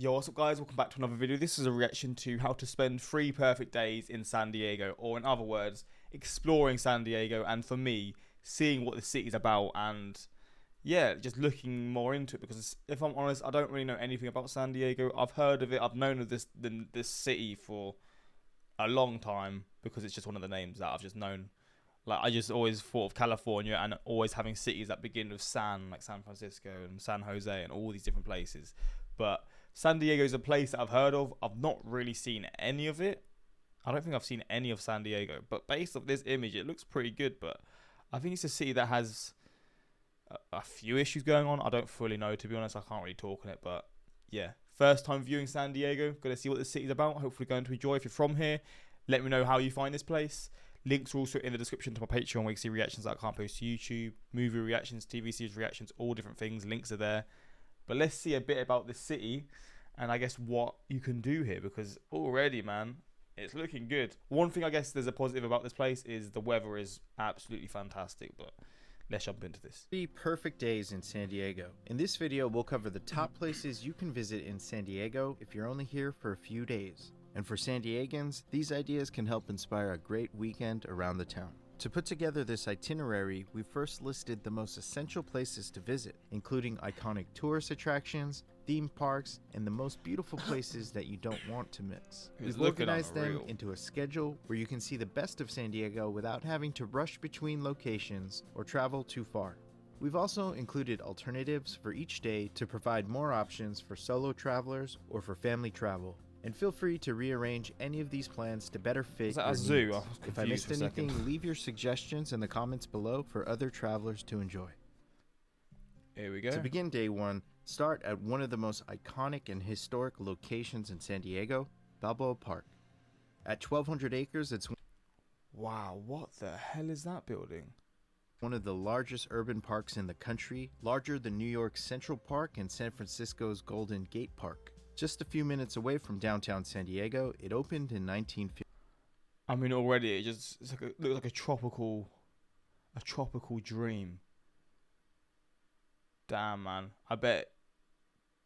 Yo, what's up guys, welcome back to another video. This is a reaction to how to spend 3 perfect days in San Diego, or in other words, exploring San Diego, and for me, seeing what the city's about, and yeah, just looking more into it, because if I'm honest, I don't really know anything about San Diego. I've heard of it, I've known of this city for a long time, because it's just one of the names that I've just known. Like, I just always thought of California and always having cities that begin with San, like San Francisco and San Jose and all these different places. But San Diego is a place that I've heard of. I've not really seen any of it. I don't think I've seen any of San Diego. But based off this image, it looks pretty good. But I think it's a city that has a few issues going on. I don't fully know, to be honest. I can't really talk on it. But yeah, first time viewing San Diego. Gonna see what this city's about. Hopefully going to enjoy. If you're from here, let me know how you find this place. Links are also in the description to my Patreon, where you can see reactions that I can't post to YouTube, movie reactions, TV series reactions, all different things. Links are there. But let's see a bit about this city, and I guess what you can do here, because already, man, it's looking good. One thing I guess there's a positive about this place is the weather is absolutely fantastic, but let's jump into this. 3 perfect days in San Diego. In this video, we'll cover the top places you can visit in San Diego if you're only here for a few days. And for San Diegans, these ideas can help inspire a great weekend around the town. To put together this itinerary, we first listed the most essential places to visit, including iconic tourist attractions, theme parks, and the most beautiful places that you don't want to miss. We've organized them into a schedule where you can see the best of San Diego without having to rush between locations or travel too far. We've also included alternatives for each day to provide more options for solo travelers or for family travel. And feel free to rearrange any of these plans to better fit your needs. If I missed anything, leave your suggestions in the comments below for other travelers to enjoy. Here we go. To begin day 1, start at one of the most iconic and historic locations in San Diego, Balboa Park. At 1,200 acres, it's wow, what the hell is that building? One of the largest urban parks in the country, larger than New York's Central Park and San Francisco's Golden Gate Park. Just a few minutes away from downtown San Diego, it opened in 1950. I mean, already it just looks like a tropical dream. Damn, man. I bet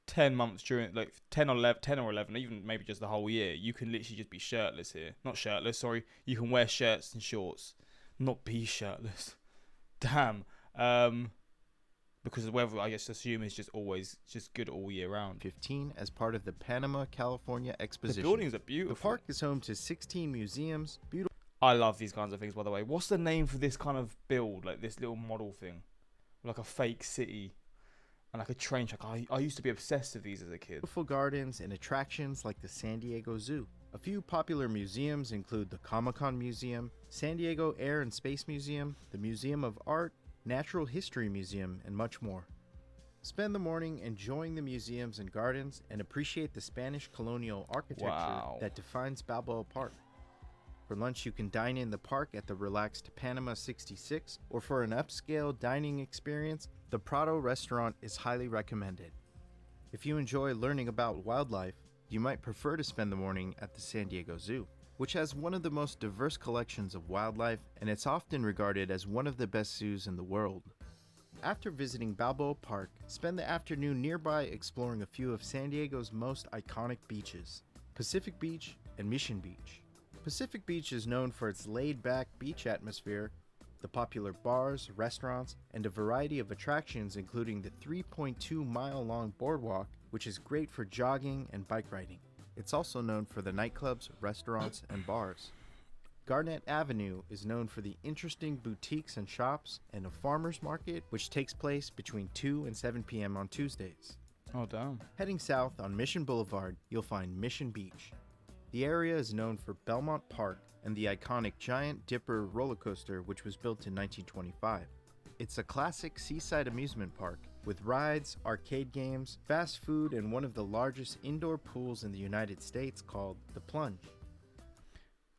10 months during, like 10 or 11, even maybe just the whole year, you can literally just be shirtless here. Not shirtless, sorry. You can wear shirts and shorts, not be shirtless. Damn. Because the weather, I guess, assume is just always just good all year round. 15 as part of the Panama, California Exposition. The buildings are beautiful. The park is home to 16 museums. Beautiful. I love these kinds of things, by the way. What's the name for this kind of build, like this little model thing, like a fake city and like a train track? I used to be obsessed with these as a kid. Beautiful gardens and attractions like the San Diego Zoo. A few popular museums include the Comic-Con Museum, San Diego Air and Space Museum, the Museum of Art, Natural History Museum, and much more. Spend the morning enjoying the museums and gardens and appreciate the Spanish colonial architecture that defines Balboa Park. For lunch, you can dine in the park at the relaxed Panama 66, or for an upscale dining experience, the Prado restaurant is highly recommended. If you enjoy learning about wildlife, you might prefer to spend the morning at the San Diego Zoo, which has one of the most diverse collections of wildlife, and it's often regarded as one of the best zoos in the world. After visiting Balboa Park, spend the afternoon nearby exploring a few of San Diego's most iconic beaches, Pacific Beach and Mission Beach. Pacific Beach is known for its laid-back beach atmosphere, the popular bars, restaurants, and a variety of attractions, including the 3.2-mile-long boardwalk, which is great for jogging and bike riding. It's also known for the nightclubs, restaurants, and bars. Garnett Avenue is known for the interesting boutiques and shops, and a farmer's market which takes place between 2 and 7 p.m. on Tuesdays. Oh, damn. Heading south on Mission Boulevard, you'll find Mission Beach. The area is known for Belmont Park and the iconic Giant Dipper roller coaster, which was built in 1925. It's a classic seaside amusement park with rides, arcade games, fast food, and one of the largest indoor pools in the United States called the Plunge.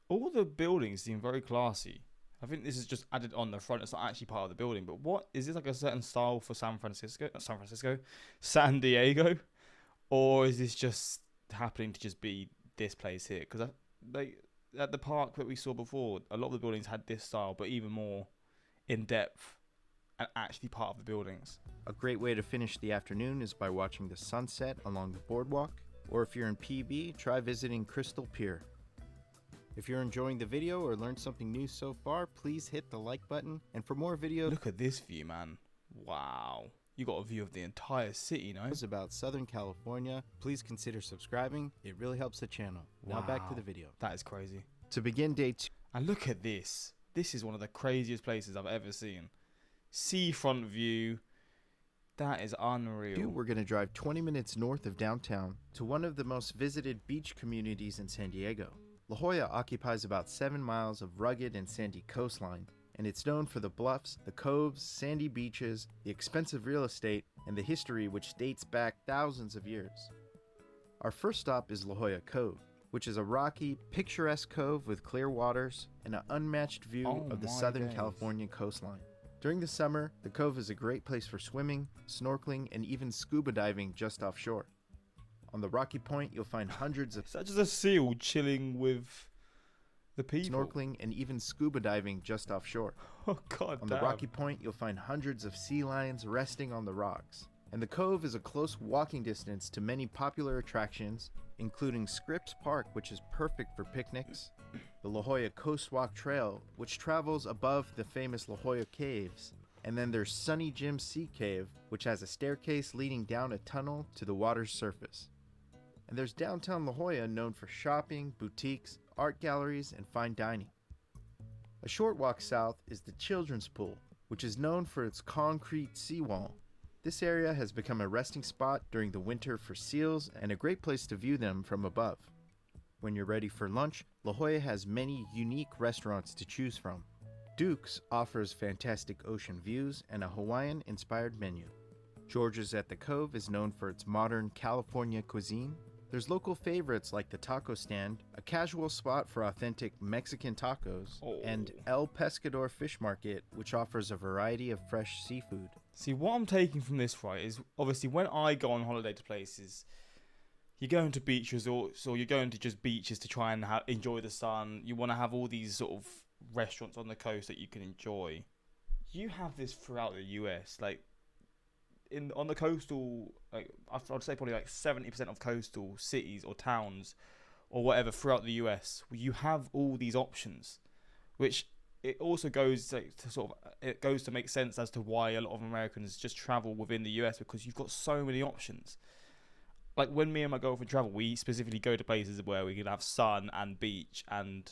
All the buildings seem very classy. I think this is just added on the front. It's not actually part of the building. But what is this, like a certain style for San Diego? Or is this just happening to just be this place here? Because like at the park that we saw before, a lot of the buildings had this style, but even more in depth and actually part of the buildings. A great way to finish the afternoon is by watching the sunset along the boardwalk. Or if you're in PB, try visiting Crystal Pier. If you're enjoying the video or learned something new so far, please hit the like button. And for more videos Look at this view, man. Wow. You got a view of the entire city, no? about Southern California, please consider subscribing. It really helps the channel. Now back to the video. That is crazy. To begin day 2. And look at this. This is one of the craziest places I've ever seen. Seafront view. That is unreal. We're going to drive 20 minutes north of downtown to one of the most visited beach communities in San Diego. La Jolla occupies about 7 miles of rugged and sandy coastline, and it's known for the bluffs, the coves, sandy beaches, the expensive real estate, and the history which dates back thousands of years. Our first stop is La Jolla Cove, which is a rocky, picturesque cove with clear waters and an unmatched view of the Southern California coastline. During the summer, the cove is a great place for swimming, snorkeling, and even scuba diving just offshore. On the rocky point, you'll find hundreds of such as a seal chilling with the people. Snorkeling and even scuba diving just offshore. Oh god. On the rocky point, you'll find hundreds of sea lions resting on the rocks. And the cove is a close walking distance to many popular attractions, including Scripps Park, which is perfect for picnics, the La Jolla Coast Walk Trail, which travels above the famous La Jolla Caves, and then there's Sunny Jim Sea Cave, which has a staircase leading down a tunnel to the water's surface. And there's downtown La Jolla, known for shopping, boutiques, art galleries, and fine dining. A short walk south is the Children's Pool, which is known for its concrete seawall. This area has become a resting spot during the winter for seals and a great place to view them from above. When you're ready for lunch, La Jolla has many unique restaurants to choose from. Duke's offers fantastic ocean views and a Hawaiian-inspired menu. George's at the Cove is known for its modern California cuisine. There's local favorites like the Taco Stand, a casual spot for authentic Mexican tacos, and El Pescador Fish Market, which offers a variety of fresh seafood. See, what I'm taking from this, right, is obviously when I go on holiday to places, you're going to beach resorts or you're going to just beaches to try and enjoy the sun. You want to have all these sort of restaurants on the coast that you can enjoy. You have this throughout the US, like on the coastal, like I'd say probably like 70% of coastal cities or towns or whatever throughout the US, you have all these options, which it also goes it goes to make sense as to why a lot of Americans just travel within the US, because you've got so many options. Like when me and my girlfriend travel, we specifically go to places where we can have sun and beach and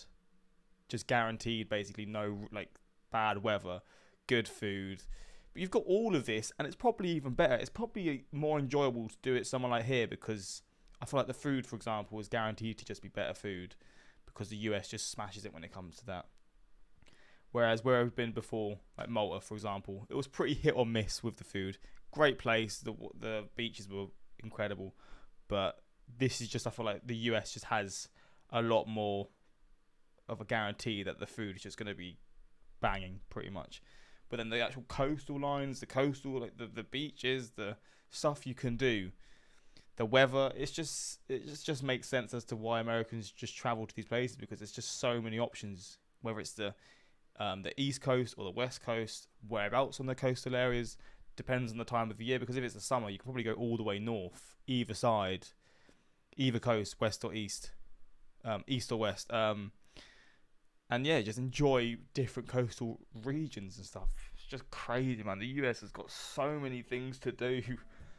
just guaranteed basically no like bad weather, good food. But you've got all of this, and it's probably even better. It's probably more enjoyable to do it somewhere like here, because I feel like the food, for example, is guaranteed to just be better food, because the US just smashes it when it comes to that. Whereas where I've been before, like Malta, for example, it was pretty hit or miss with the food. Great place, the beaches were incredible, but this is just, I feel like the US just has a lot more of a guarantee that the food is just going to be banging pretty much. But then the actual coastal lines, the coastal, like the beaches, the stuff you can do, the weather, it just makes sense as to why Americans just travel to these places, because there's just so many options, whether it's the East Coast or the West Coast, whereabouts on the coastal areas, depends on the time of the year, because if it's the summer, you can probably go all the way north, either side, either coast, west or east, east or west, and yeah, just enjoy different coastal regions and stuff. It's just crazy, man. The US has got so many things to do.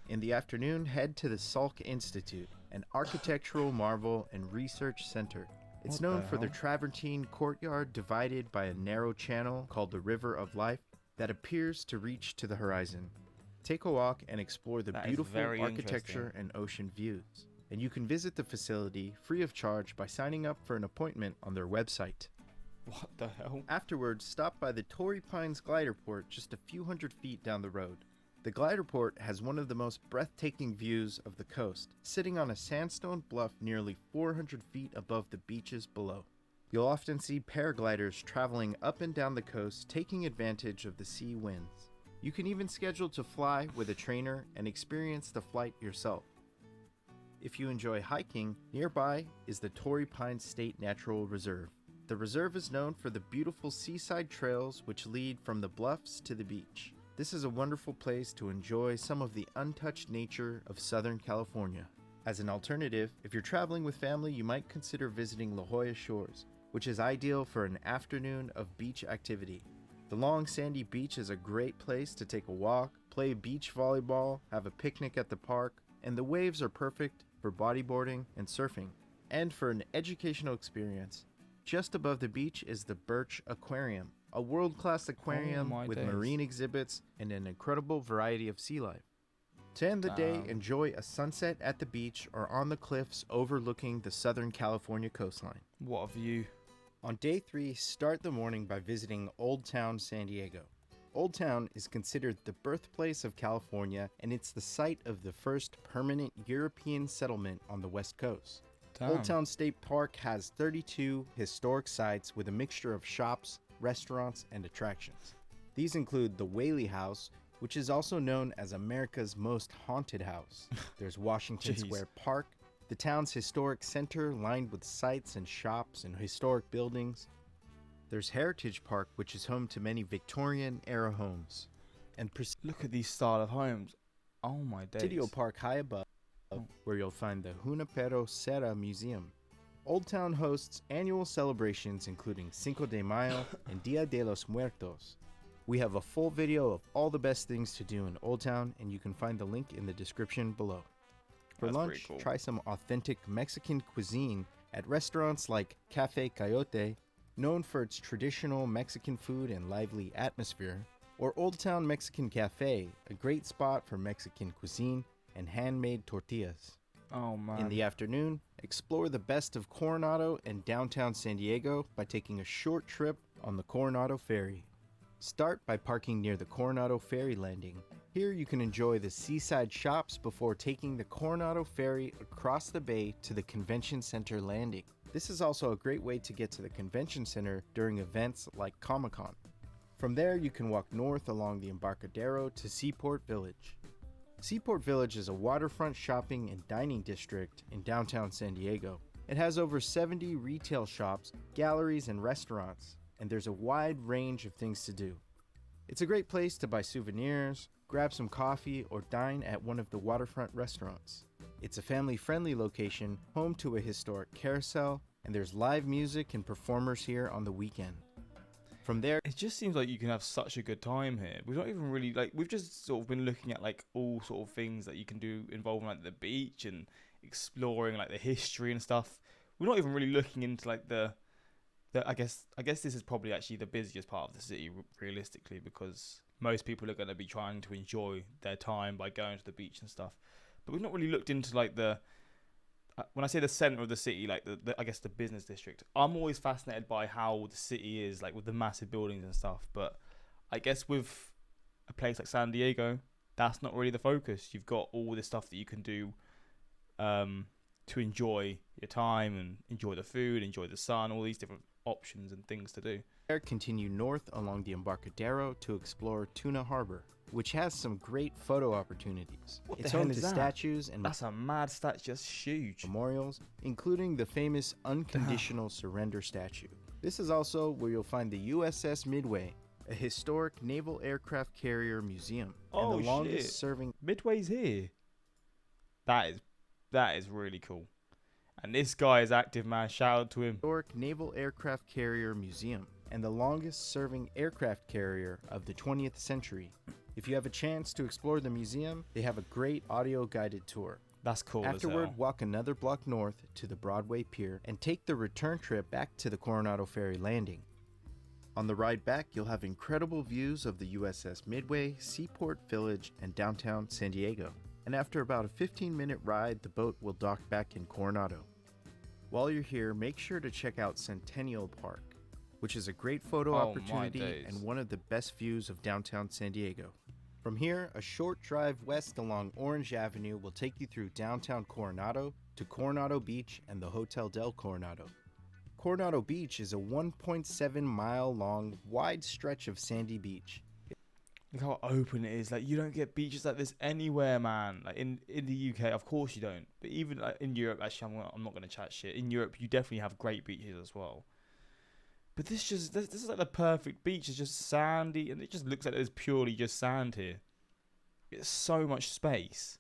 In the afternoon, head to the Salk Institute, an architectural marvel and research center. It's known for their travertine courtyard divided by a narrow channel called the River of Life that appears to reach to the horizon. Take a walk and explore the beautiful architecture and ocean views. And you can visit the facility free of charge by signing up for an appointment on their website. What the hell? Afterwards, stop by the Torrey Pines Glider Port just a few hundred feet down the road. The glider port has one of the most breathtaking views of the coast, sitting on a sandstone bluff nearly 400 feet above the beaches below. You'll often see paragliders traveling up and down the coast, taking advantage of the sea winds. You can even schedule to fly with a trainer and experience the flight yourself. If you enjoy hiking, nearby is the Torrey Pines State Natural Reserve. The reserve is known for the beautiful seaside trails which lead from the bluffs to the beach. This is a wonderful place to enjoy some of the untouched nature of Southern California. As an alternative, if you're traveling with family, you might consider visiting La Jolla Shores, which is ideal for an afternoon of beach activity. The long sandy beach is a great place to take a walk, play beach volleyball, have a picnic at the park, and the waves are perfect for bodyboarding and surfing. And for an educational experience, just above the beach is the Birch Aquarium, a world-class aquarium with marine exhibits and an incredible variety of sea life. To end the day, enjoy a sunset at the beach or on the cliffs overlooking the Southern California coastline. What a view. On day 3, start the morning by visiting Old Town San Diego. Old Town is considered the birthplace of California, and it's the site of the first permanent European settlement on the West Coast. Damn. Old Town State Park has 32 historic sites with a mixture of shops, restaurants, and attractions. These include the Whaley House, which is also known as America's most haunted house. There's Washington Square Park, the town's historic center lined with sites and shops and historic buildings. There's Heritage Park, which is home to many Victorian-era homes. And Look at these style of homes. Oh my days. Presidio Park high above, where you'll find the Junipero Serra Museum. Old Town hosts annual celebrations including Cinco de Mayo and Dia de los Muertos. We have a full video of all the best things to do in Old Town, and you can find the link in the description below. For lunch, try some authentic Mexican cuisine at restaurants like Cafe Coyote, known for its traditional Mexican food and lively atmosphere, or Old Town Mexican Cafe, a great spot for Mexican cuisine and handmade tortillas. Oh man. In the afternoon, explore the best of Coronado and downtown San Diego by taking a short trip on the Coronado Ferry. Start by parking near the Coronado Ferry landing. Here you can enjoy the seaside shops before taking the Coronado Ferry across the bay to the Convention Center landing. This is also a great way to get to the Convention Center during events like Comic-Con. From there, you can walk north along the Embarcadero to Seaport Village. Seaport Village is a waterfront shopping and dining district in downtown San Diego. It has over 70 retail shops, galleries, and restaurants, and there's a wide range of things to do. It's a great place to buy souvenirs, grab some coffee, or dine at one of the waterfront restaurants. It's a family-friendly location, home to a historic carousel, and there's live music and performers here on the weekend. From there, it just seems like you can have such a good time here. We've not even really, we've just sort of been looking at, all sort of things that you can do involving, the beach and exploring, the history and stuff. We're not even really looking into, I guess this is probably actually the busiest part of the city, realistically, because most people are going to be trying to enjoy their time by going to the beach and stuff. But we've not really looked into, when I say the center of the city, I guess the business district, I'm always fascinated by how the city is, with the massive buildings and stuff. But I guess with a place like San Diego, that's not really the focus. You've got all this stuff that you can do to enjoy your time and enjoy the food, enjoy the sun, all these different options and things to do. Continue north along the Embarcadero to explore Tuna Harbor, which has some great photo opportunities. It's home to statues and that's a mad statue, just huge memorials, including the famous Unconditional Surrender statue. This is also where you'll find the USS Midway, a historic naval aircraft carrier museum, and the longest serving. Midway's here. That is really cool. And this guy is active, man. Shout out to him. Historic naval aircraft carrier museum, and the longest serving aircraft carrier of the 20th century. If you have a chance to explore the museum, they have a great audio guided tour. That's cool. Afterward, walk another block north to the Broadway Pier and take the return trip back to the Coronado Ferry landing. On the ride back, you'll have incredible views of the USS Midway, Seaport Village, and downtown San Diego. And after about a 15-minute ride, the boat will dock back in Coronado. While you're here, make sure to check out Centennial Park, which is a great photo opportunity and one of the best views of downtown San Diego. From here, a short drive west along Orange Avenue will take you through downtown Coronado to Coronado Beach and the Hotel del Coronado. Coronado Beach is a 1.7-mile long, wide stretch of sandy beach. Look how open it is. You don't get beaches like this anywhere, man. In the UK, of course you don't. But even in Europe, actually, I'm not going to chat shit. In Europe, you definitely have great beaches as well. But this is the perfect beach. It's just sandy, and it just looks like there's purely just sand here. It's so much space.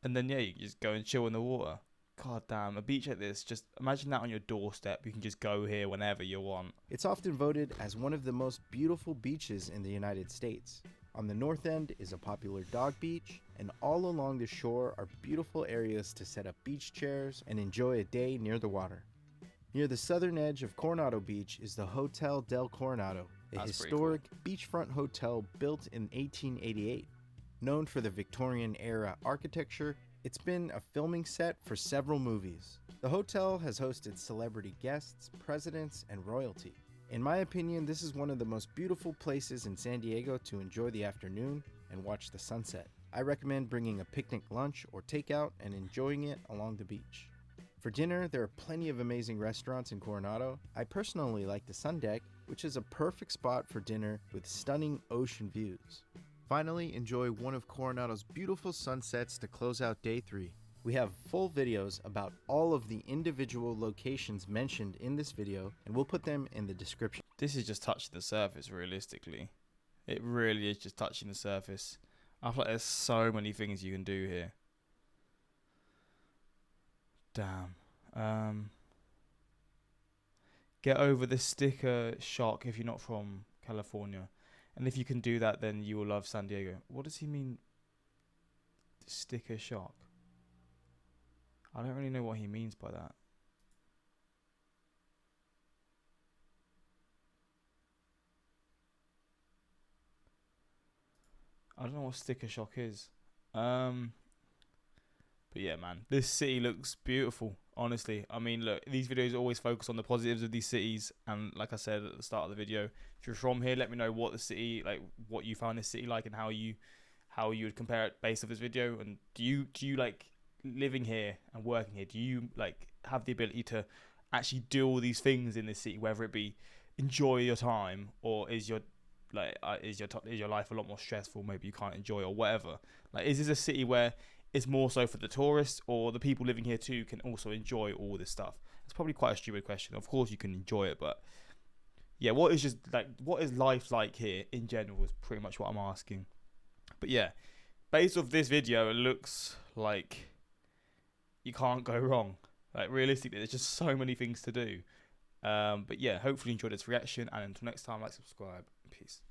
And then yeah, you can just go and chill in the water. God damn, a beach like this, just imagine that on your doorstep. You can just go here whenever you want. It's often voted as one of the most beautiful beaches in the United States. On the north end is a popular dog beach, and all along the shore are beautiful areas to set up beach chairs and enjoy a day near the water. Near the southern edge of Coronado Beach is the Hotel del Coronado, a That's pretty cool. historic beachfront hotel built in 1888. Known for the Victorian-era architecture, it's been a filming set for several movies. The hotel has hosted celebrity guests, presidents, and royalty. In my opinion, this is one of the most beautiful places in San Diego to enjoy the afternoon and watch the sunset. I recommend bringing a picnic lunch or takeout and enjoying it along the beach. For dinner, there are plenty of amazing restaurants in Coronado. I personally like the Sun Deck, which is a perfect spot for dinner with stunning ocean views. Finally, enjoy one of Coronado's beautiful sunsets to close out day 3. We have full videos about all of the individual locations mentioned in this video, and we'll put them in the description. This is just touching the surface, realistically. It really is just touching the surface. I feel like there's so many things you can do here. Damn. Get over the sticker shock if you're not from California. And if you can do that, then you will love San Diego. What does he mean? Sticker shock. I don't really know what he means by that. I don't know what sticker shock is. But yeah, man, this city looks beautiful, honestly. I mean, look, these videos always focus on the positives of these cities. And like I said at the start of the video, if you're from here, let me know what the city, like what you found this city like and how you would compare it based off this video. And do you like living here and working here? Do you like have the ability to actually do all these things in this city, whether it be enjoy your time, or is your life a lot more stressful? Maybe you can't enjoy, or whatever. Like, is this a city where it's more so for the tourists, or the people living here too can also enjoy all this stuff? It's probably quite a stupid question. Of course you can enjoy it, but yeah, what is life like here in general is pretty much what I'm asking. But yeah, based off this video, it looks like you can't go wrong. Like, realistically, there's just so many things to do. But yeah, hopefully you enjoyed this reaction, and until next time, like, subscribe. Peace.